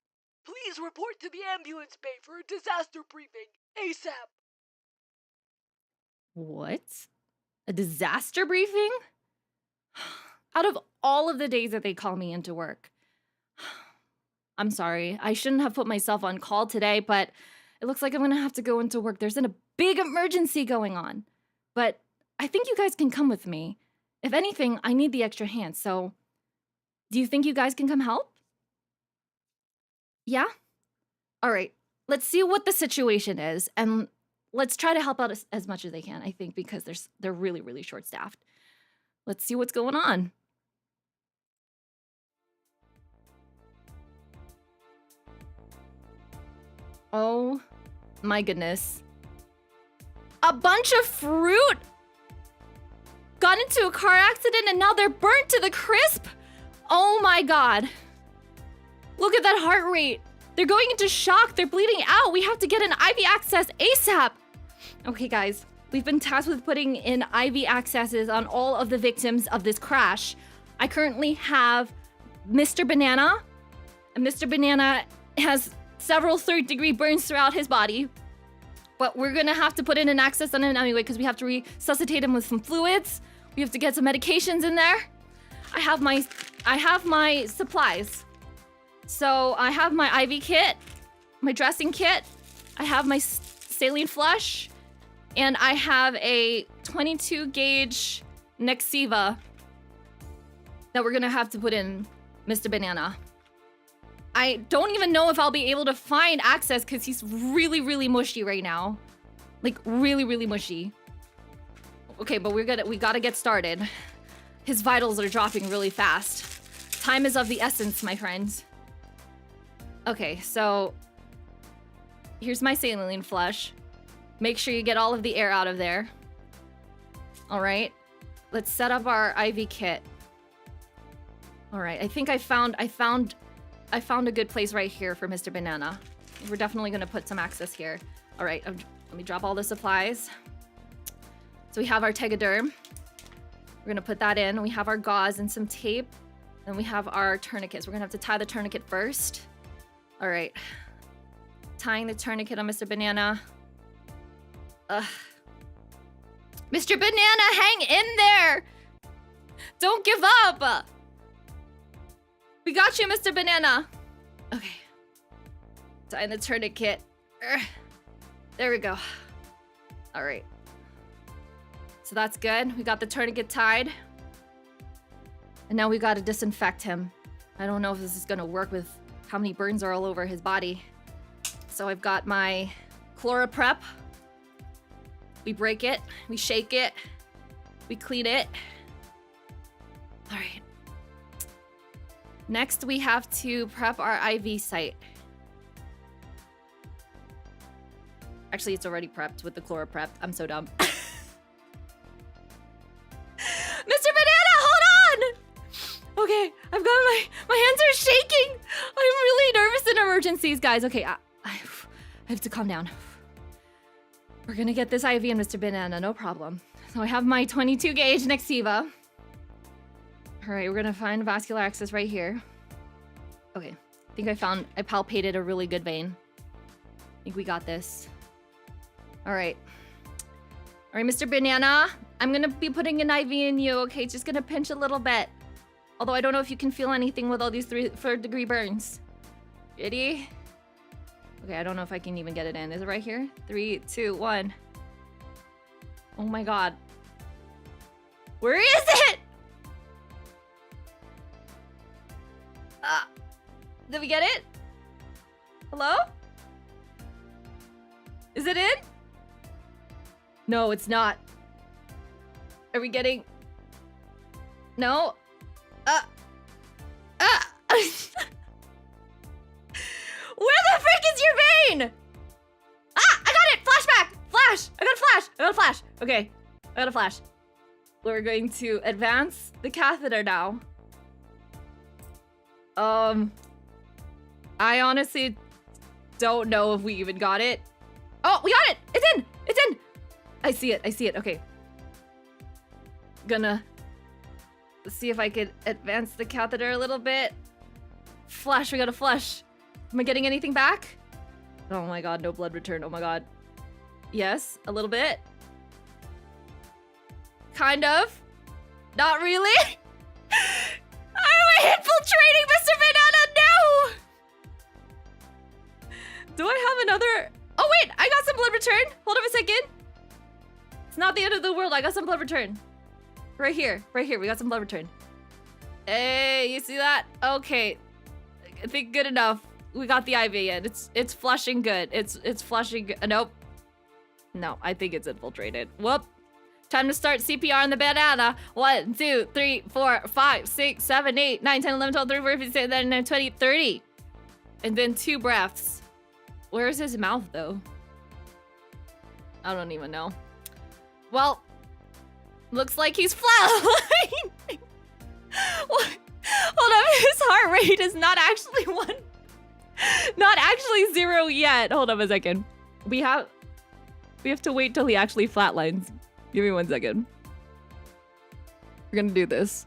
Please report to the ambulance bay for a disaster briefing, ASAP. What? A disaster briefing? Out of all of the days that they call me into work. I'm sorry, I shouldn't have put myself on call today, but it looks like I'm gonna have to go into work. There's a big emergency going on. But I think you guys can come with me. If anything, I need the extra hand, so do you think you guys can come help? Yeah? All right, let's see what the situation is, and let's try to help out as much as they can, I think, because they're really, really short-staffed. Let's see what's going on. Oh my goodness. A bunch of fruit got into a car accident and now they're burnt to the crisp? Oh my god. Look at that heart rate. They're going into shock. They're bleeding out. We have to get an IV access ASAP. Okay, guys. We've been tasked with putting in IV accesses on all of the victims of this crash. I currently have Mr. Banana. And Mr. Banana has several third-degree burns throughout his body. But we're gonna have to put in an access on him anyway because we have to resuscitate him with some fluids. We have to get some medications in there. I have my supplies. So I have my IV kit, my dressing kit, I have my saline flush, and I have a 22 gauge Nexiva that we're gonna have to put in Mr. Banana. I don't even know if I'll be able to find access because he's really, really mushy right now. Like, really, really mushy. Okay, but we gotta get started. His vitals are dropping really fast. Time is of the essence, my friends. Okay, so here's my saline flush. Make sure you get all of the air out of there. All right, let's set up our IV kit. All right, I think I found a good place right here for Mr. Banana. We're definitely gonna put some access here. All right, let me drop all the supplies. So we have our Tegaderm. We're gonna put that in. We have our gauze and some tape. Then we have our tourniquets. We're gonna have to tie the tourniquet first. All right. Tying the tourniquet on Mr. Banana. Ugh. Mr. Banana, hang in there! Don't give up! We got you, Mr. Banana. Okay. Tying the tourniquet. There we go. All right. So that's good. We got the tourniquet tied. And now we gotta disinfect him. I don't know if this is gonna work with how many burns are all over his body. So I've got my ChloraPrep. We break it, we shake it, we clean it. All right. Next, we have to prep our IV site. Actually, it's already prepped with the ChloraPrep. I'm so dumb. Mr. Banana, hold on! Okay, I've got my hands are shaking. I'm really nervous in emergencies, guys. Okay, I have to calm down. We're gonna get this IV in Mr. Banana, no problem. So I have my 22 gauge Nexiva. All right, we're gonna find vascular access right here. Okay, I think I palpated a really good vein. I think we got this. All right, Mr. Banana, I'm gonna be putting an IV in you, okay? Just gonna pinch a little bit. Although I don't know if you can feel anything with all these 3rd-degree burns. Ready? Okay, I don't know if I can even get it in. Is it right here? 3, 2, 1. Oh my god. Where is it? Did we get it? Hello? Is it in? No, it's not. Are we getting... No? Where the frick is your vein? Ah, I got it! Flashback! Flash! I got a flash! Okay, I got a flash. We're going to advance the catheter now. I honestly don't know if we even got it. Oh, we got it! It's in! It's in! I see it, okay. Gonna see if I could advance the catheter a little bit. Flash, we got a flush. Am I getting anything back? Oh my god, no blood return, oh my god. Yes, a little bit. Kind of. Not really. Are we infiltrating Mr. Banana? No! Do I have another? Oh wait, I got some blood return. Hold on a second. It's not the end of the world. I got some blood return. Right here, we got some blood return. Hey, you see that? Okay, I think good enough. We got the IV in. It's flushing good. It's flushing good. Nope. No, I think it's infiltrated. Whoop. Time to start CPR on the banana. 1, 2, 3, 4, 5, 6, 7, 8, 9, 10, 11, 12, 13, 14, 15, 16, 17, 18, 20, 30. And then 2 breaths. Where's his mouth though? I don't even know. Well, looks like he's flatlining. Hold on, his heart rate is not actually 0 yet. Hold on a second. We have to wait till he actually flatlines. Give me 1 second. We're gonna do this.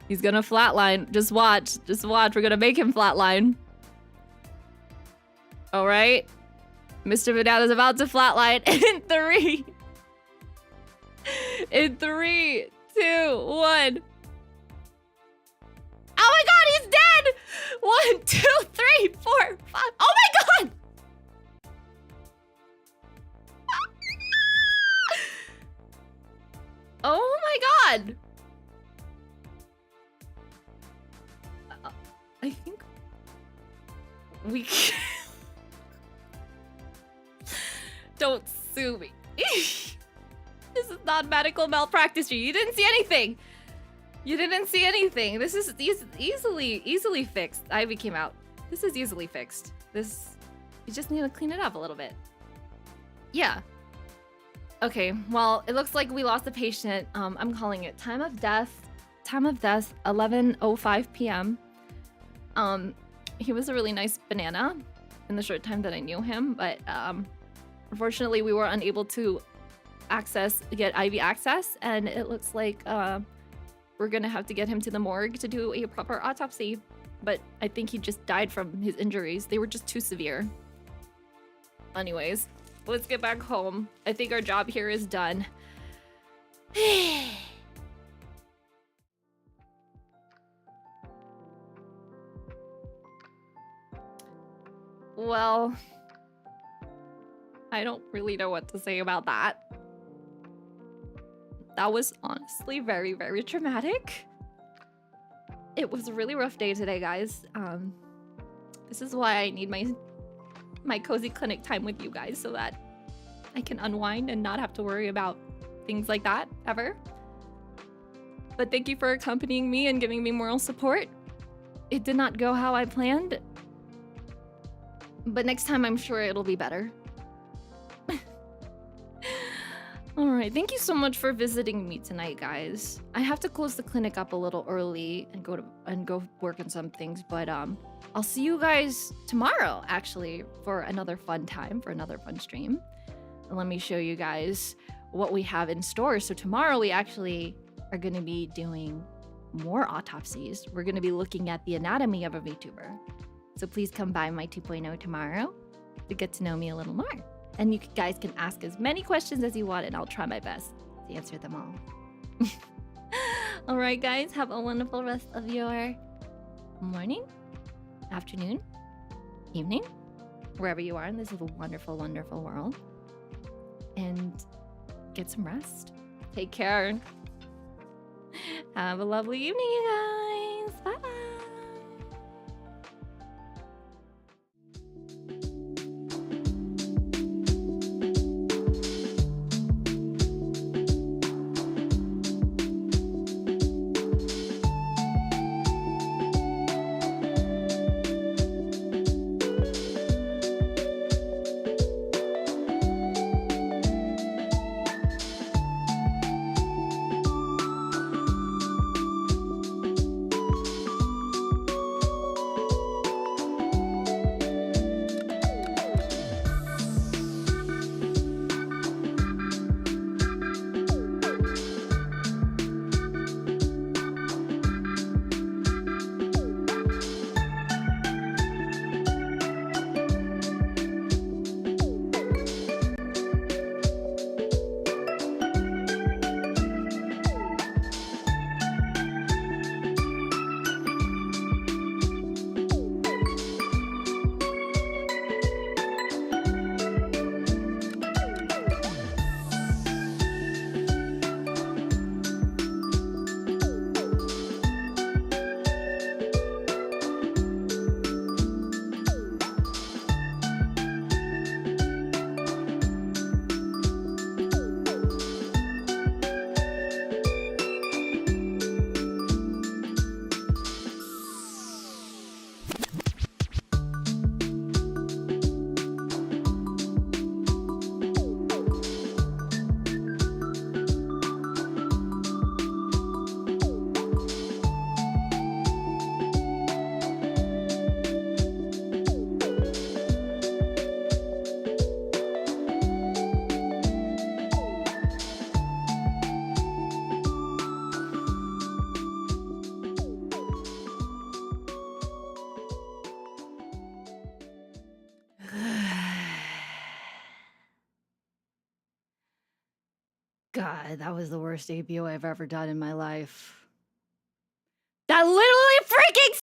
He's gonna flatline. Just watch. We're gonna make him flatline. All right. Mr. Banana's about to flatline in 3. In 3, 2, 1. Oh my god, he's dead! 1, 2, 3, 4, 5. Oh my god! Oh my god! I think we can... Don't sue me. This is not medical malpractice. You didn't see anything. This is easily fixed. Ivy came out. This is easily fixed. You just need to clean it up a little bit. Yeah. Okay, well, it looks like we lost the patient. I'm calling it time of death, 11:05 p.m. He was a really nice banana in the short time that I knew him, but unfortunately we were unable to get IV access, and it looks like we're gonna have to get him to the morgue to do a proper autopsy. But I think he just died from his injuries. They were just too severe. Anyways, let's get back home. I think our job here is done. Well, I don't really know what to say about that. That was honestly very, very traumatic. It was a really rough day today, guys. This is why I need my cozy clinic time with you guys so that I can unwind and not have to worry about things like that ever. But thank you for accompanying me and giving me moral support. It did not go how I planned, but next time I'm sure it'll be better. Alright, thank you so much for visiting me tonight, guys. I have to close the clinic up a little early and go work on some things, but I'll see you guys tomorrow, actually, for another fun time, for another fun stream. And let me show you guys what we have in store. So tomorrow we actually are going to be doing more autopsies. We're going to be looking at the anatomy of a VTuber. So please come by my 2.0 tomorrow to get to know me a little more. And you guys can ask as many questions as you want, and I'll try my best to answer them all. All right, guys, have a wonderful rest of your morning, afternoon, evening, wherever you are in this little wonderful, wonderful world. And get some rest. Take care. Have a lovely evening, you guys. Bye. God, that was the worst APO I've ever done in my life. That literally freaking